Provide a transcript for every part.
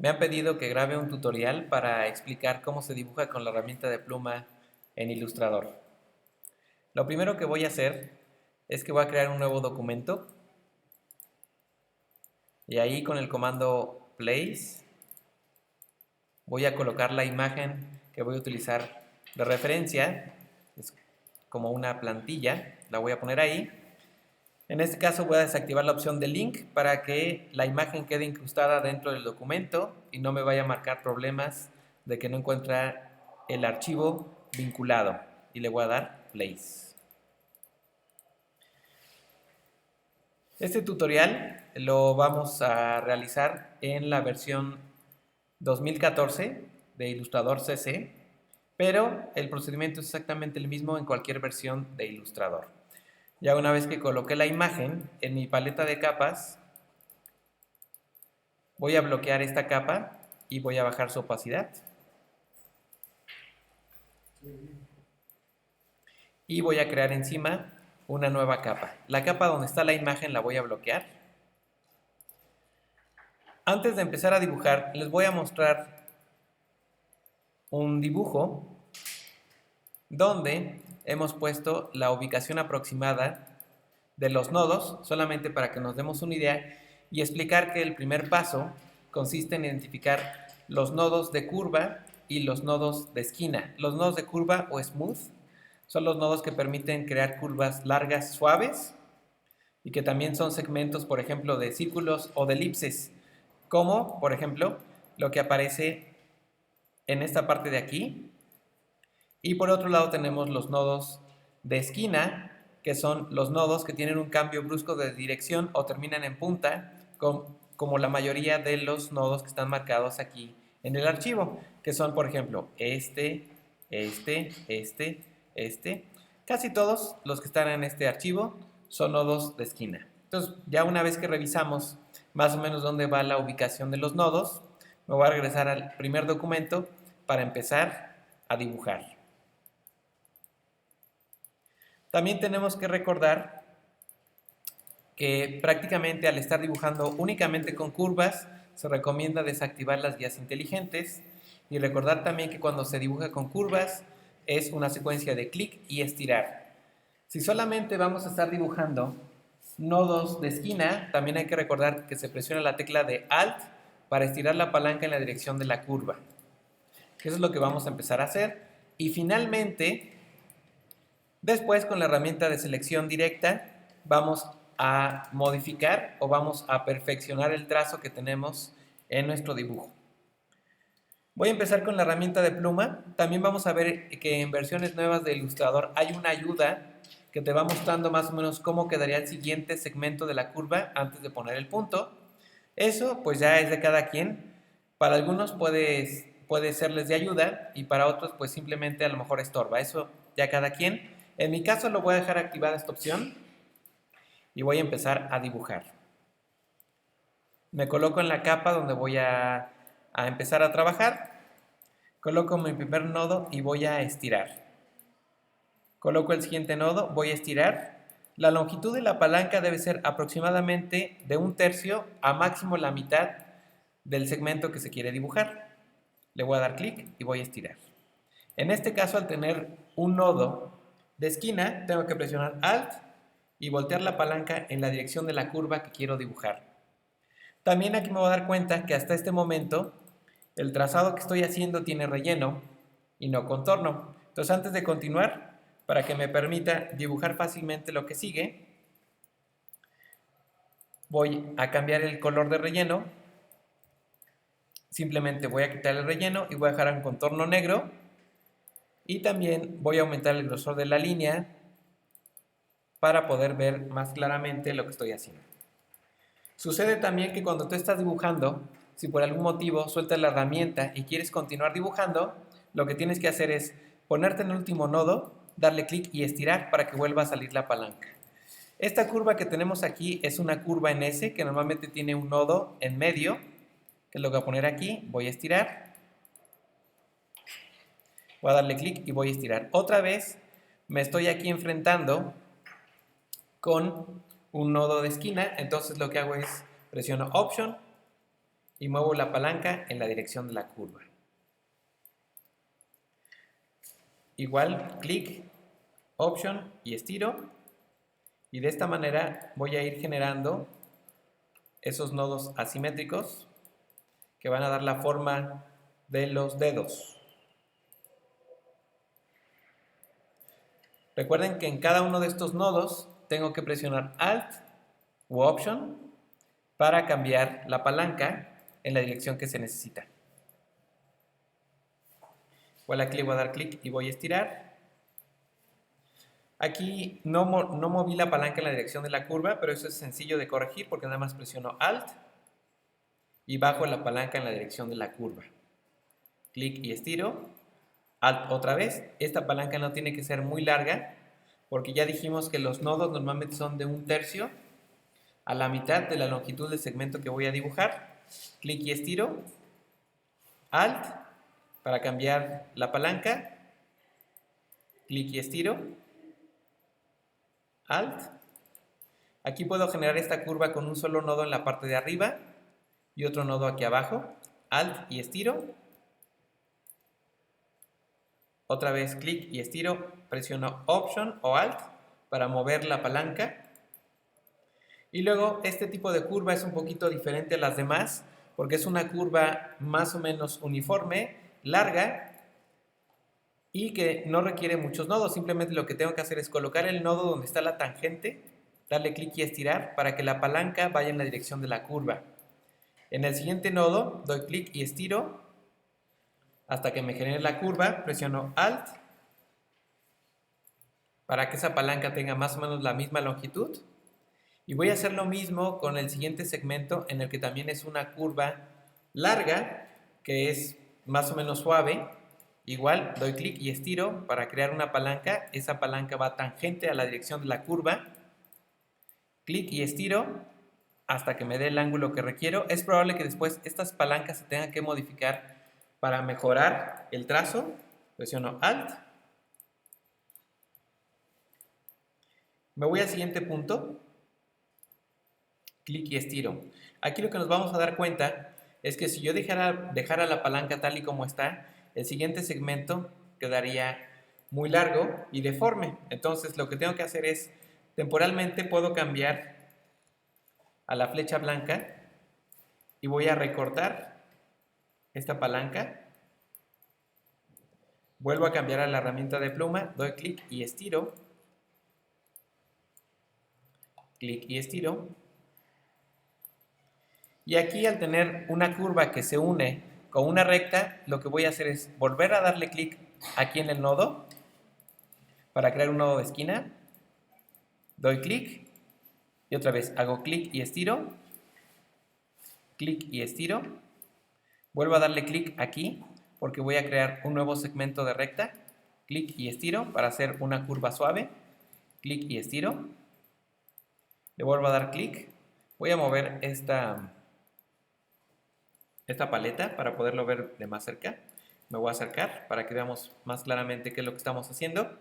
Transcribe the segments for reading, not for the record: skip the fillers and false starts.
Me han pedido que grabe un tutorial para explicar cómo se dibuja con la herramienta de pluma en Illustrator. Lo primero que voy a hacer es que voy a crear un nuevo documento y ahí con el comando place voy a colocar la imagen que voy a utilizar de referencia. Es como una plantilla, la voy a poner ahí. En este caso voy a desactivar la opción de link para que la imagen quede incrustada dentro del documento y no me vaya a marcar problemas de que no encuentra el archivo vinculado. Y le voy a dar place. Este tutorial lo vamos a realizar en la versión 2014 de Illustrator CC, pero el procedimiento es exactamente el mismo en cualquier versión de Illustrator. Ya una vez que coloqué la imagen en mi paleta de capas, voy a bloquear esta capa y voy a bajar su opacidad. Y voy a crear encima una nueva capa. La capa donde está la imagen la voy a bloquear. Antes de empezar a dibujar, les voy a mostrar un dibujo donde hemos puesto la ubicación aproximada de los nodos, solamente para que nos demos una idea, y explicar que el primer paso consiste en identificar los nodos de curva y los nodos de esquina. Los nodos de curva o smooth son los nodos que permiten crear curvas largas suaves y que también son segmentos, por ejemplo, de círculos o de elipses, como, por ejemplo, lo que aparece en esta parte de aquí. Y por otro lado tenemos los nodos de esquina, que son los nodos que tienen un cambio brusco de dirección o terminan en punta, como la mayoría de los nodos que están marcados aquí en el archivo, que son, por ejemplo, este. Casi todos los que están en este archivo son nodos de esquina. Entonces, ya una vez que revisamos más o menos dónde va la ubicación de los nodos, me voy a regresar al primer documento para empezar a dibujar. También tenemos que recordar que prácticamente al estar dibujando únicamente con curvas, se recomienda desactivar las guías inteligentes y recordar también que cuando se dibuja con curvas es una secuencia de clic y estirar. Si solamente vamos a estar dibujando nodos de esquina, también hay que recordar que se presiona la tecla de Alt para estirar la palanca en la dirección de la curva. Eso es lo que vamos a empezar a hacer. Y finalmente, después, con la herramienta de selección directa, vamos a modificar o vamos a perfeccionar el trazo que tenemos en nuestro dibujo. Voy a empezar con la herramienta de pluma. También vamos a ver que en versiones nuevas de Illustrator hay una ayuda que te va mostrando más o menos cómo quedaría el siguiente segmento de la curva antes de poner el punto. Eso pues ya es de cada quien. Para algunos puede serles de ayuda y para otros pues simplemente a lo mejor estorba. Eso ya cada quien. En mi caso lo voy a dejar activada esta opción y voy a empezar a dibujar. Me coloco en la capa donde voy a empezar a trabajar. Coloco mi primer nodo y voy a estirar. Coloco el siguiente nodo, voy a estirar. La longitud de la palanca debe ser aproximadamente de 1/3 a máximo la mitad del segmento que se quiere dibujar. Le voy a dar clic y voy a estirar. En este caso, al tener un nodo de esquina, tengo que presionar Alt y voltear la palanca en la dirección de la curva que quiero dibujar. También aquí me voy a dar cuenta que hasta este momento el trazado que estoy haciendo tiene relleno y no contorno. Entonces, antes de continuar, para que me permita dibujar fácilmente lo que sigue, voy a cambiar el color de relleno. Simplemente voy a quitar el relleno y voy a dejar un contorno negro. Y también voy a aumentar el grosor de la línea para poder ver más claramente lo que estoy haciendo. Sucede también que cuando tú estás dibujando, si por algún motivo sueltas la herramienta y quieres continuar dibujando, lo que tienes que hacer es ponerte en el último nodo, darle clic y estirar para que vuelva a salir la palanca. Esta curva que tenemos aquí es una curva en S que normalmente tiene un nodo en medio, que es lo que voy a poner aquí. Voy a estirar, voy a darle clic y voy a estirar. Otra vez me estoy aquí enfrentando con un nodo de esquina, entonces lo que hago es presiono Option y muevo la palanca en la dirección de la curva. Igual, clic, option y estiro. Y de esta manera voy a ir generando esos nodos asimétricos que van a dar la forma de los dedos. Recuerden que en cada uno de estos nodos tengo que presionar Alt u Option para cambiar la palanca en la dirección que se necesita. Voy a dar clic y voy a estirar. Aquí no moví la palanca en la dirección de la curva, pero eso es sencillo de corregir porque nada más presiono Alt y bajo la palanca en la dirección de la curva. Clic y estiro. Alt otra vez. Esta palanca no tiene que ser muy larga porque ya dijimos que los nodos normalmente son de 1/3 a la mitad de la longitud del segmento que voy a dibujar. Clic y estiro. Alt para cambiar la palanca. Clic y estiro. Alt. Aquí puedo generar esta curva con un solo nodo en la parte de arriba y otro nodo aquí abajo. Alt y estiro. Otra vez clic y estiro, presiono Option o Alt para mover la palanca. Y luego este tipo de curva es un poquito diferente a las demás porque es una curva más o menos uniforme, larga y que no requiere muchos nodos. Simplemente lo que tengo que hacer es colocar el nodo donde está la tangente, darle clic y estirar para que la palanca vaya en la dirección de la curva. En el siguiente nodo doy clic y estiro hasta que me genere la curva, presiono Alt para que esa palanca tenga más o menos la misma longitud. Y voy a hacer lo mismo con el siguiente segmento en el que también es una curva larga, que es más o menos suave. Igual doy clic y estiro para crear una palanca. Esa palanca va tangente a la dirección de la curva. Clic y estiro hasta que me dé el ángulo que requiero. Es probable que después estas palancas se tengan que modificar para mejorar el trazo. Presiono Alt. Me voy al siguiente punto. Clic y estiro. Aquí lo que nos vamos a dar cuenta es que si yo dejara la palanca tal y como está, el siguiente segmento quedaría muy largo y deforme. Entonces lo que tengo que hacer es, temporalmente puedo cambiar a la flecha blanca y voy a recortar esta palanca. Vuelvo a cambiar a la herramienta de pluma, doy clic y estiro. Clic y estiro. Y aquí al tener una curva que se une con una recta, lo que voy a hacer es volver a darle clic aquí en el nodo para crear un nodo de esquina. Doy clic y otra vez hago clic y estiro. Clic y estiro. Vuelvo a darle clic aquí porque voy a crear un nuevo segmento de recta. Clic y estiro para hacer una curva suave. Clic y estiro. Le vuelvo a dar clic. Voy a mover esta paleta para poderlo ver de más cerca. Me voy a acercar para que veamos más claramente qué es lo que estamos haciendo.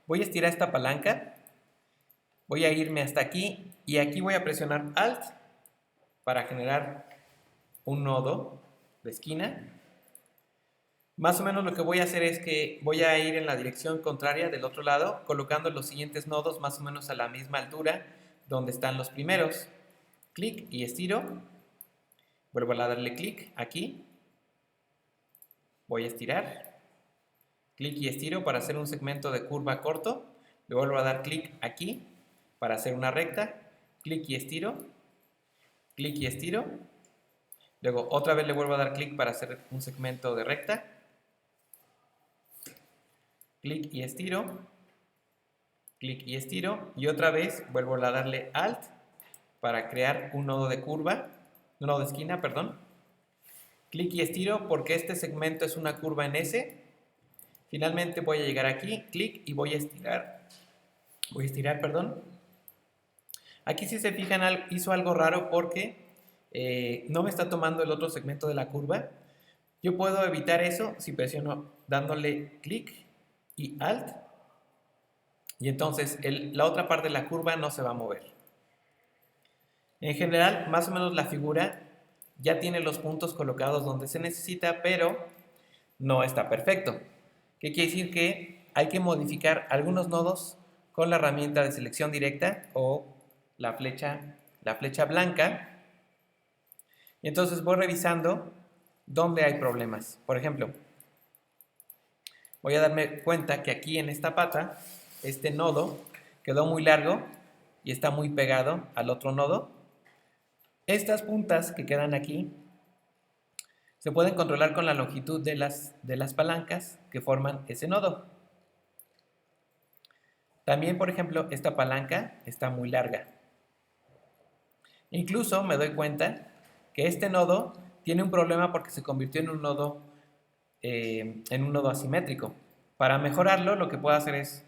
Voy a estirar esta palanca. Voy a irme hasta aquí y aquí voy a presionar Alt para generar un nodo de esquina. Más o menos lo que voy a hacer es que voy a ir en la dirección contraria del otro lado, colocando los siguientes nodos más o menos a la misma altura donde están los primeros. Clic y estiro. Vuelvo a darle clic aquí. Voy a estirar. Clic y estiro para hacer un segmento de curva corto. Le vuelvo a dar clic aquí para hacer una recta. Clic y estiro. Clic y estiro. Luego otra vez le vuelvo a dar clic para hacer un segmento de recta. Clic y estiro. Clic y estiro. Y otra vez vuelvo a darle Alt para crear un nodo de curva. Un nodo de esquina, perdón. Clic y estiro porque este segmento es una curva en S. Finalmente voy a llegar aquí, clic y voy a estirar. Voy a estirar, perdón. Aquí si se fijan hizo algo raro porque no me está tomando el otro segmento de la curva. Yo puedo evitar eso si presiono dándole clic y Alt. Y entonces la otra parte de la curva no se va a mover. En general, más o menos la figura ya tiene los puntos colocados donde se necesita, pero no está perfecto. ¿Qué quiere decir? Que hay que modificar algunos nodos con la herramienta de selección directa o la flecha blanca. Y entonces voy revisando dónde hay problemas. Por ejemplo, voy a darme cuenta que aquí en esta pata, este nodo quedó muy largo y está muy pegado al otro nodo. Estas puntas que quedan aquí se pueden controlar con la longitud de las palancas que forman ese nodo. También, por ejemplo, esta palanca está muy larga. Incluso me doy cuenta que este nodo tiene un problema porque se convirtió en un nodo asimétrico. Para mejorarlo, lo que puedo hacer es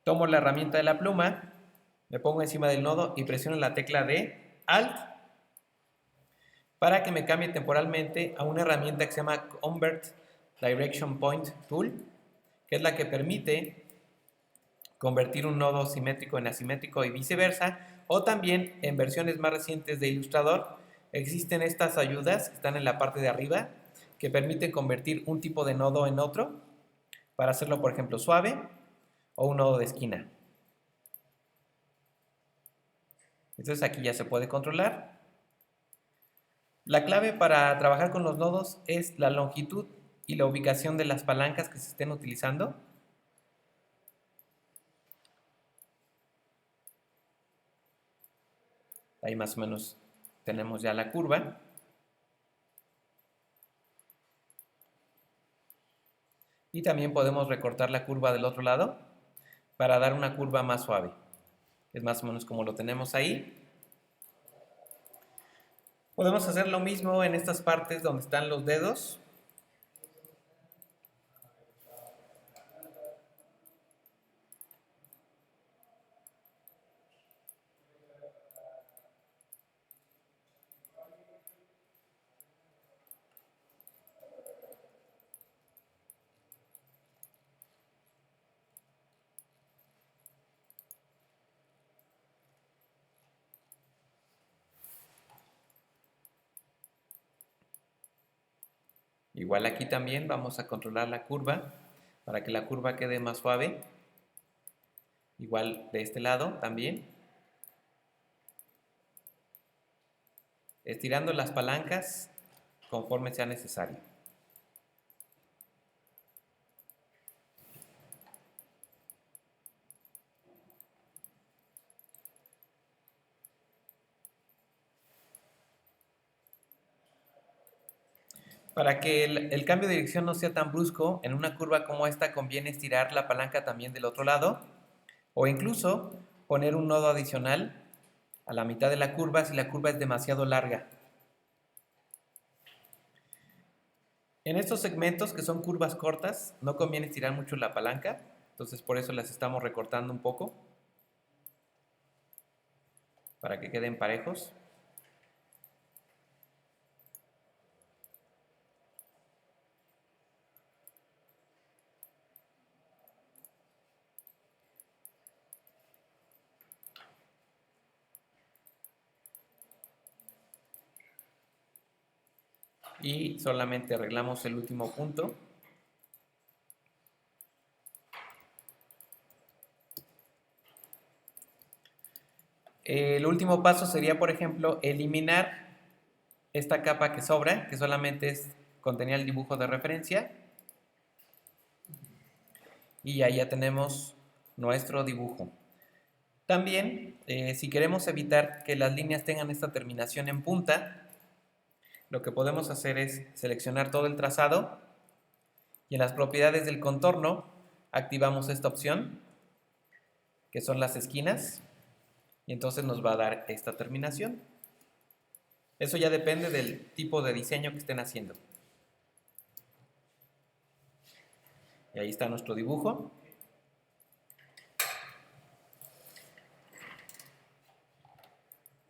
tomo la herramienta de la pluma, me pongo encima del nodo y presiono la tecla de Alt para que me cambie temporalmente a una herramienta que se llama Convert Direction Point Tool, que es la que permite convertir un nodo simétrico en asimétrico y viceversa, o también en versiones más recientes de Illustrator existen estas ayudas que están en la parte de arriba que permiten convertir un tipo de nodo en otro para hacerlo, por ejemplo, suave o un nodo de esquina. Entonces aquí ya se puede controlar. La clave para trabajar con los nodos es la longitud y la ubicación de las palancas que se estén utilizando. Ahí más o menos tenemos ya la curva. Y también podemos recortar la curva del otro lado para dar una curva más suave. Es más o menos como lo tenemos ahí. Podemos hacer lo mismo en estas partes donde están los dedos. Igual aquí también vamos a controlar la curva para que la curva quede más suave. Igual de este lado también. Estirando las palancas conforme sea necesario. Para que el cambio de dirección no sea tan brusco, en una curva como esta conviene estirar la palanca también del otro lado o incluso poner un nodo adicional a la mitad de la curva si la curva es demasiado larga. En estos segmentos que son curvas cortas no conviene estirar mucho la palanca, entonces por eso las estamos recortando un poco para que queden parejos. Y solamente arreglamos el último punto. El último paso sería, por ejemplo, eliminar esta capa que sobra, que solamente contenía el dibujo de referencia. Y ahí ya tenemos nuestro dibujo. También, si queremos evitar que las líneas tengan esta terminación en punta, lo que podemos hacer es seleccionar todo el trazado y en las propiedades del contorno activamos esta opción, que son las esquinas, y entonces nos va a dar esta terminación. Eso ya depende del tipo de diseño que estén haciendo. Y ahí está nuestro dibujo.